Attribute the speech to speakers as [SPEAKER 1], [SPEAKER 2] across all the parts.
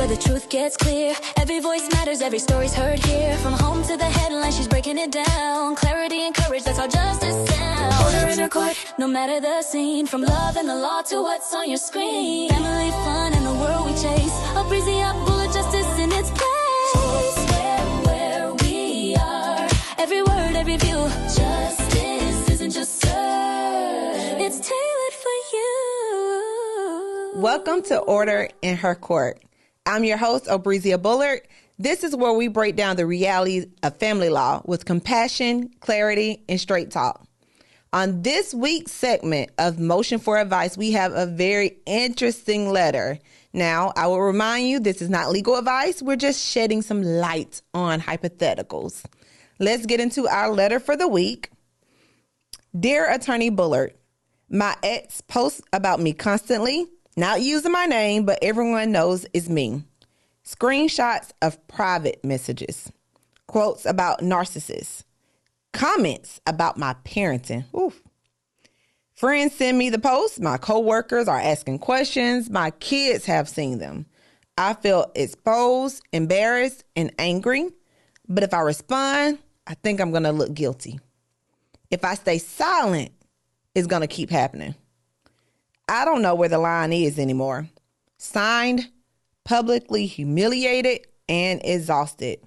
[SPEAKER 1] where the truth gets clear. Every voice matters, every story's heard here. From home to the headline, she's breaking it down. Clarity and courage, that's how justice sounds. Order in her court, no matter the scene. From love and the law to what's on your screen. Family, fun, and the world we chase. A breezy up bullet, justice in its place. Where we are, every word, every view. Justice isn't just served, it's tailored for you.
[SPEAKER 2] Welcome to Order in Her Court. I'm your host, Obreezia Bullard. This is where we break down the realities of family law with compassion, clarity, and straight talk. On this week's segment of Motion for Advice, we have a very interesting letter. Now, I will remind you, this is not legal advice. We're just shedding some light on hypotheticals. Let's get into our letter for the week. Dear Attorney Bullard, my ex posts about me constantly, not using my name, but everyone knows it's me. Screenshots of private messages, quotes about narcissists, comments about my parenting. Oof. Friends send me the posts. My coworkers are asking questions. My kids have seen them. I feel exposed, embarrassed, and angry. But if I respond, I think I'm going to look guilty. If I stay silent, it's going to keep happening. I don't know where the line is anymore. Signed, publicly humiliated, and exhausted.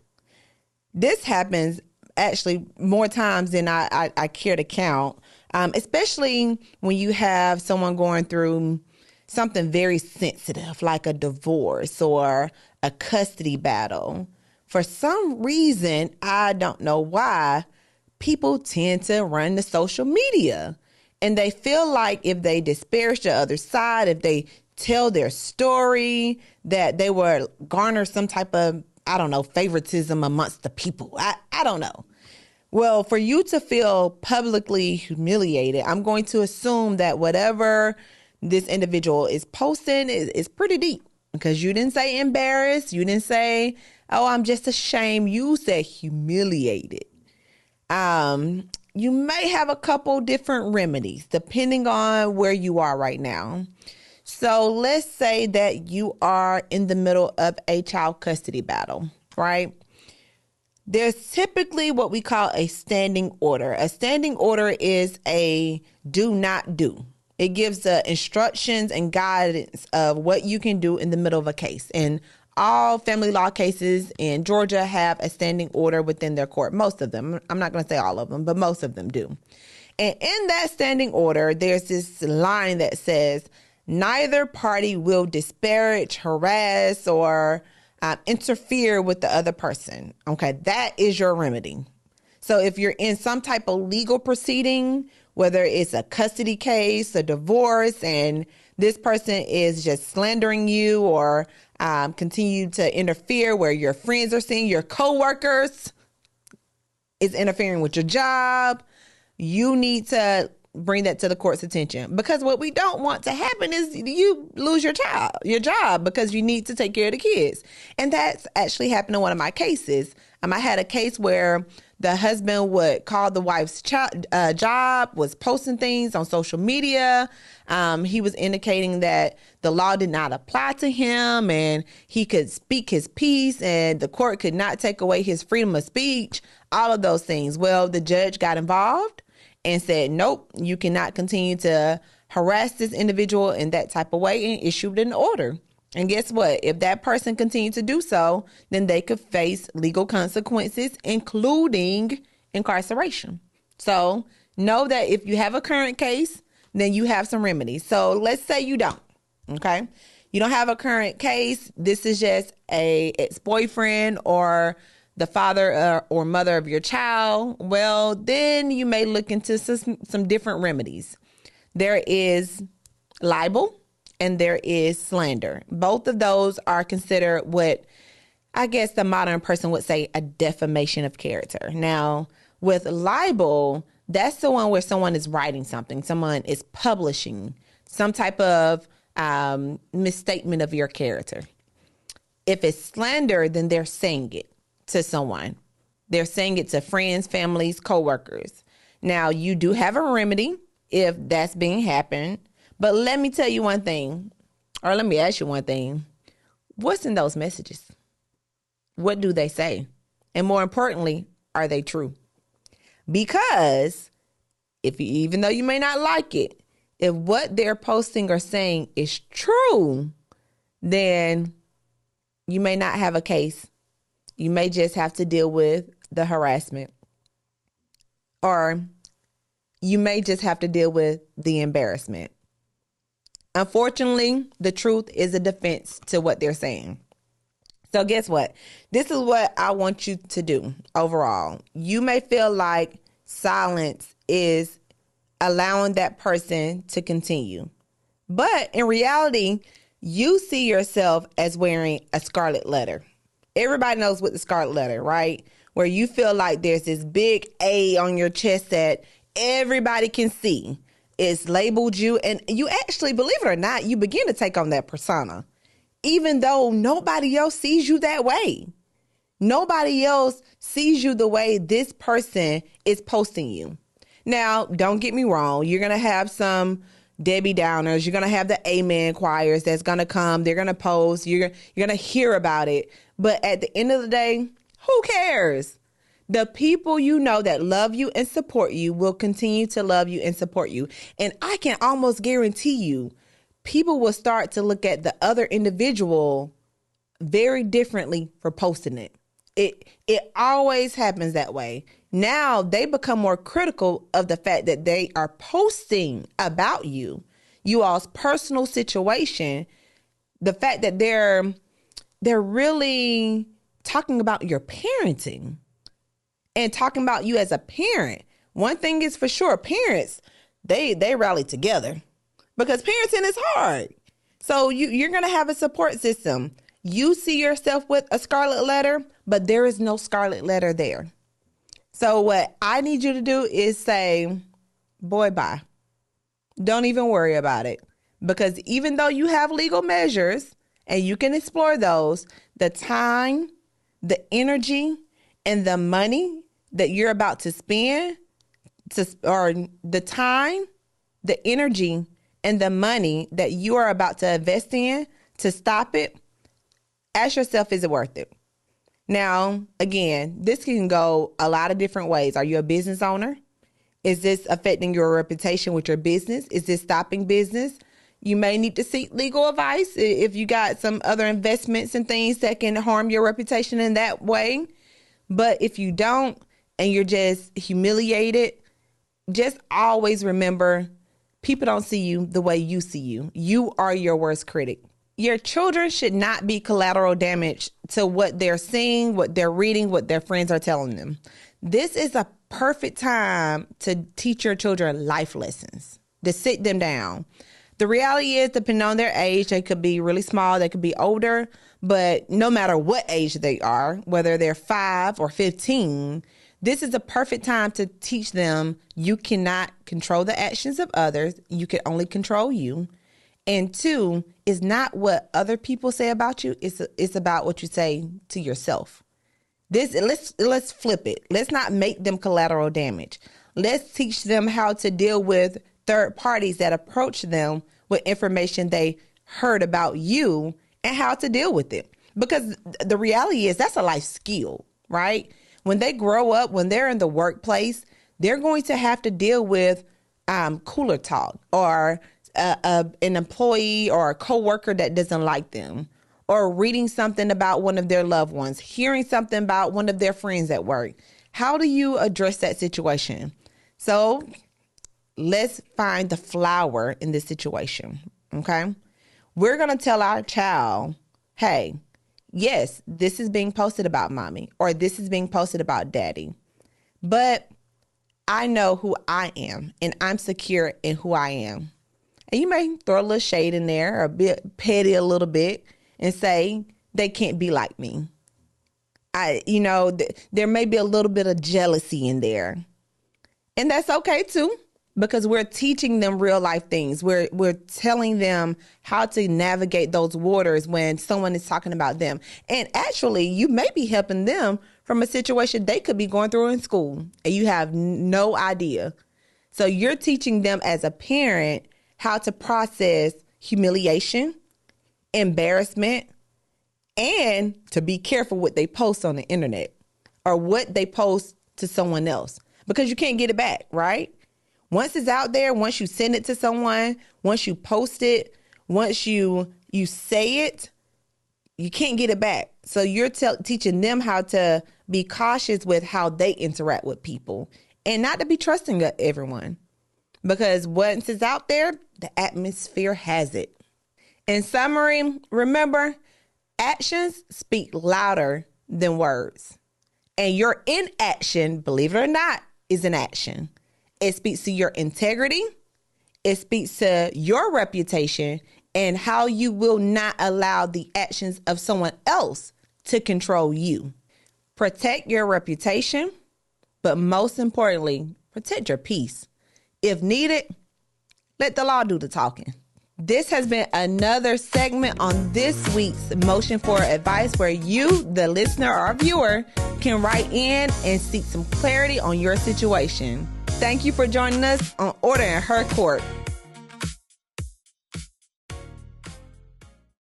[SPEAKER 2] This happens actually more times than I care to count, especially when you have someone going through something very sensitive like a divorce or a custody battle. For some reason, I don't know why, people tend to run to social media. And they feel like if they disparage the other side, if they tell their story, that they will garner some type of, favoritism amongst the people. I don't know. Well, for you to feel publicly humiliated, I'm going to assume that whatever this individual is posting is pretty deep, because you didn't say embarrassed. You didn't say, oh, I'm just ashamed. You said humiliated. You may have a couple different remedies depending on where you are right now. So let's say that you are in the middle of a child custody battle, right? There's typically what we call a standing order. A standing order is a do not do. It gives the instructions and guidance of what you can do in the middle of a case. And all family law cases in Georgia have a standing order within their court. Most of them. I'm not going to say all of them, but most of them do. And in that standing order, there's this line that says, neither party will disparage, harass, or interfere with the other person. Okay, that is your remedy. So if you're in some type of legal proceeding, whether it's a custody case, a divorce, and this person is just slandering you or continue to interfere where your friends are seeing, your coworkers is interfering with your job, you need to bring that to the court's attention. Because what we don't want to happen is you lose your job because you need to take care of the kids. And that's actually happened in one of my cases. I had a case where the husband would call the wife's job, was posting things on social media. He was indicating that the law did not apply to him and he could speak his piece and the court could not take away his freedom of speech, all of those things. Well, the judge got involved and said, nope, you cannot continue to harass this individual in that type of way, and issued an order. And guess what? If that person continued to do so, then they could face legal consequences, including incarceration. So know that if you have a current case, then you have some remedies. So let's say you don't, okay? You don't have a current case. This is just a ex-boyfriend or the father or mother of your child. Well, then you may look into some different remedies. There is libel and there is slander. Both of those are considered what I guess the modern person would say a defamation of character. Now, with libel, that's the one where someone is writing something, someone is publishing some type of misstatement of your character. If it's slander, then they're saying it to someone. They're saying it to friends, families, coworkers. Now, you do have a remedy if that's being happened. But let me tell you one thing, or let me ask you one thing. What's in those messages? What do they say? And more importantly, are they true? Because even though you may not like it, if what they're posting or saying is true, then you may not have a case. You may just have to deal with the harassment, or you may just have to deal with the embarrassment. Unfortunately, the truth is a defense to what they're saying. So guess what? This is what I want you to do overall. You may feel like silence is allowing that person to continue. But in reality, you see yourself as wearing a scarlet letter. Everybody knows what the scarlet letter, right? Where you feel like there's this big A on your chest that everybody can see. It's labeled you, and you actually, believe it or not, you begin to take on that persona, even though nobody else sees you that way. Nobody else sees you the way this person is posting you. Now, don't get me wrong. You're going to have some Debbie Downers. You're going to have the amen choirs that's going to come. They're going to post. You're going to hear about it. But at the end of the day, who cares? The people you know that love you and support you will continue to love you and support you. And I can almost guarantee you, people will start to look at the other individual very differently for posting it. It always happens that way. Now they become more critical of the fact that they are posting about you all's personal situation. The fact that they're really talking about your parenting and talking about you as a parent. One thing is for sure, parents, they rally together because parenting is hard. So you're going to have a support system. You see yourself with a scarlet letter, but there is no scarlet letter there. So what I need you to do is say, boy, bye. Don't even worry about it. Because even though you have legal measures and you can explore those, the time, the energy, and the money that you're about to spend, or the time, the energy, and the money that you are about to invest in to stop it, ask yourself, is it worth it? Now, again, this can go a lot of different ways. Are you a business owner? Is this affecting your reputation with your business? Is this stopping business? You may need to seek legal advice if you got some other investments and things that can harm your reputation in that way. But if you don't, and you're just humiliated, just always remember, people don't see you the way you see you. You are your worst critic. Your children should not be collateral damage to what they're seeing, what they're reading, what their friends are telling them. This is a perfect time to teach your children life lessons, to sit them down. The reality is, depending on their age, they could be really small, they could be older, but no matter what age they are, whether they're 5 or 15, this is a perfect time to teach them you cannot control the actions of others. You can only control you. And 2, is not what other people say about you. It's about what you say to yourself. Let's flip it. Let's not make them collateral damage. Let's teach them how to deal with third parties that approach them with information they heard about you and how to deal with it. Because the reality is, that's a life skill, right? When they grow up, when they're in the workplace, they're going to have to deal with cooler talk, or an employee or a coworker that doesn't like them, or reading something about one of their loved ones, hearing something about one of their friends at work. How do you address that situation? So let's find the flower in this situation, okay? We're going to tell our child, hey, yes, this is being posted about mommy, or this is being posted about daddy, but I know who I am, and I'm secure in who I am. And you may throw a little shade in there, or a bit petty a little bit, and say they can't be like me. There may be a little bit of jealousy in there. And that's okay too, because we're teaching them real life things. We're telling them how to navigate those waters when someone is talking about them. And actually, you may be helping them from a situation they could be going through in school, and you have no idea. So you're teaching them as a parent how to process humiliation, embarrassment, and to be careful what they post on the internet or what they post to someone else, because you can't get it back, right? Once it's out there, once you send it to someone, once you post it, once you say it, you can't get it back. So you're teaching them how to be cautious with how they interact with people and not to be trusting of everyone, because once it's out there, the atmosphere has it. In summary, remember, actions speak louder than words. And your inaction, believe it or not, is an action. It speaks to your integrity. It speaks to your reputation and how you will not allow the actions of someone else to control you. Protect your reputation, but most importantly, protect your peace. If needed, let the law do the talking. This has been another segment on this week's Motion for Advice, where you, the listener or viewer, can write in and seek some clarity on your situation. Thank you for joining us on Order in Her Court.